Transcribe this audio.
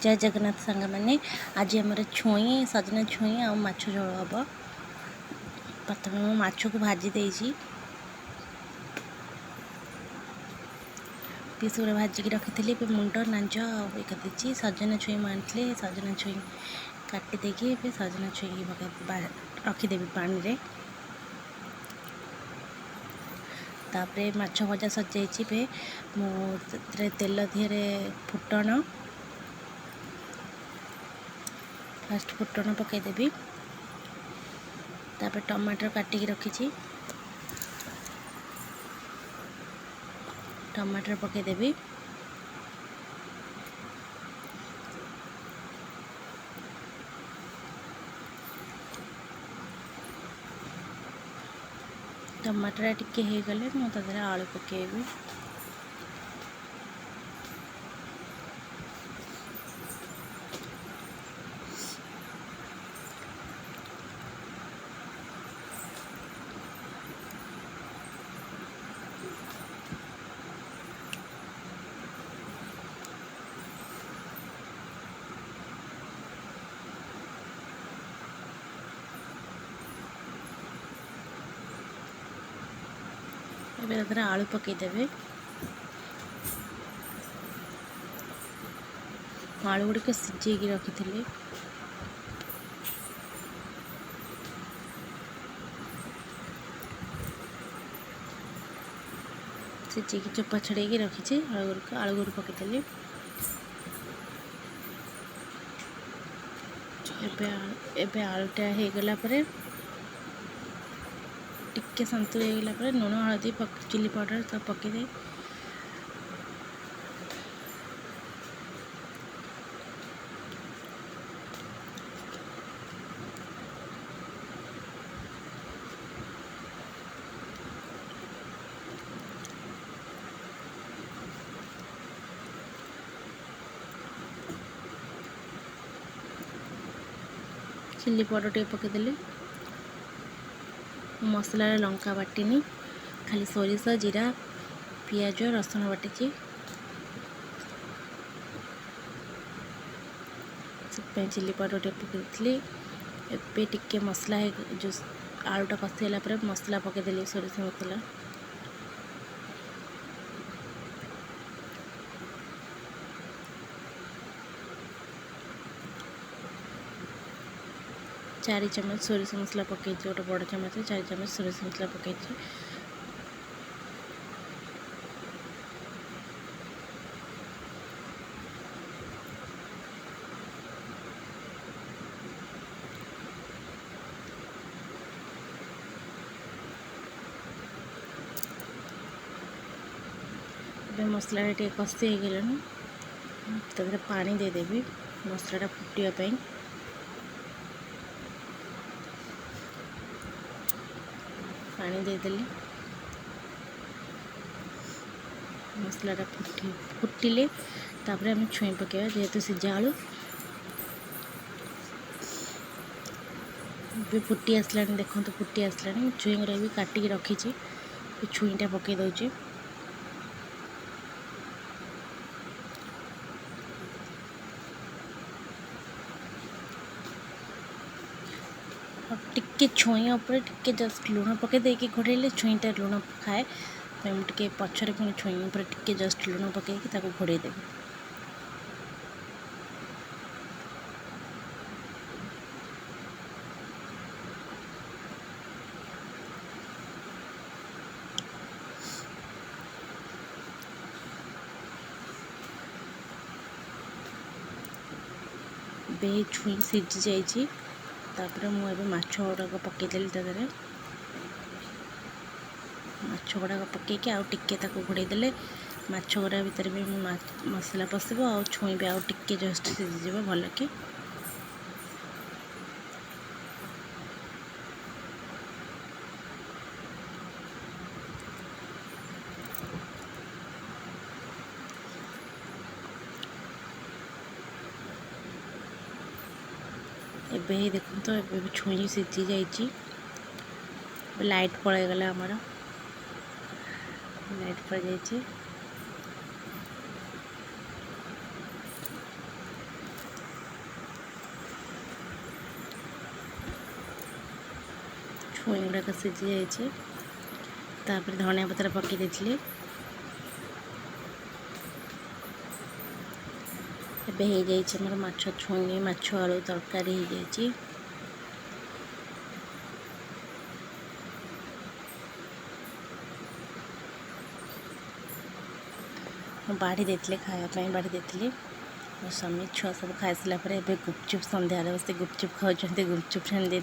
जय जगन्नाथ सांग मैंने आज आम छुई सजना छुई आ माछ झोल हम। प्रथम मु माछ को भाजी देसी पीस गुड़ा भाजिकी रखी मुंड नांज कर सजना छुई आनी सजना छुई काटी देकी सजना छुई रखीदेवी पानी रे। तापरे माछ भजा सजाई मुझे तेल दिहरे फुटण फास्ट फुटण पकईदेवी। तापर टमाटर काटिकी रखी टमाटर पकईदेवी। टमाटर टिके हो गले मुझे आलू पकेबी। एबे आलू पकईदेवे। आलू गुड़िक सिझे रखी सिझे चोपा छड़े रखी आलू गुड़ पकईदेली। एबे आलूटा हो गला टिके संतुल हो गला लुण हलदी चिली पाउडर सब पकईदे। चिली पाउडर टे पकईदेली। मसला लंका बाटिनी खाली सोरिष जीरा पियाज रसुण बाटी चिली पाउडर टे पकईली। एबे टिके मसला जो आलूटा कषिगला मसला पकईदेली सोरिष मसला। चार चम्मच सोरिष मसला पकई गोटे बड़ चम्मच 4 चम्मच सोरिष मसला पकई। मसला टे कषि हो गलानी तो पानी देदेवी मसलाटा फुटापी। पानी देदेली मसलाटा फुटिले तापर आम छुई पकेबा जेहेतु सिझा आलू भी फुटी आसला। देखो फुटी आसला छुई गुड़ा भी काटिकी रखी छुईटा पकई दौची। टिके छुई उपर टिके जस्ट लुण पकई देकी घोड़े छुईटा लुण खाए तो टे पछरे पुणी छुई उपर टिके जस्ट लुण पकईकी घोड़े देवी। बे छुई सिझी जाइए तापर मुझे माछ गुड़ाक पकईदेली माछ गुड़ाक पकईकि आउ टिके घोड़े देले माछ गुड़ा भितर भी मसला पशिब आ छुई भी आउ टिके जस्ट सिझीज भल कि। एबे देखो तो एबे छुई सिझी जाइए लाइट पलैगला आमर लाइट पड़ जाइए। छुई गुड़ाक सीझी जाइए तापर धनिया पत्र पकई देती एबे हो जाइए मोर माछ छुई माछ आलू तरकारी हो जाइए बाढ़ी देते खायापी बाढ़ी देती स्वामी छुआ सब खाई सारापर गुपचुप सन्ध्या बस गुपचुप खाऊँ गुपचुप छाणी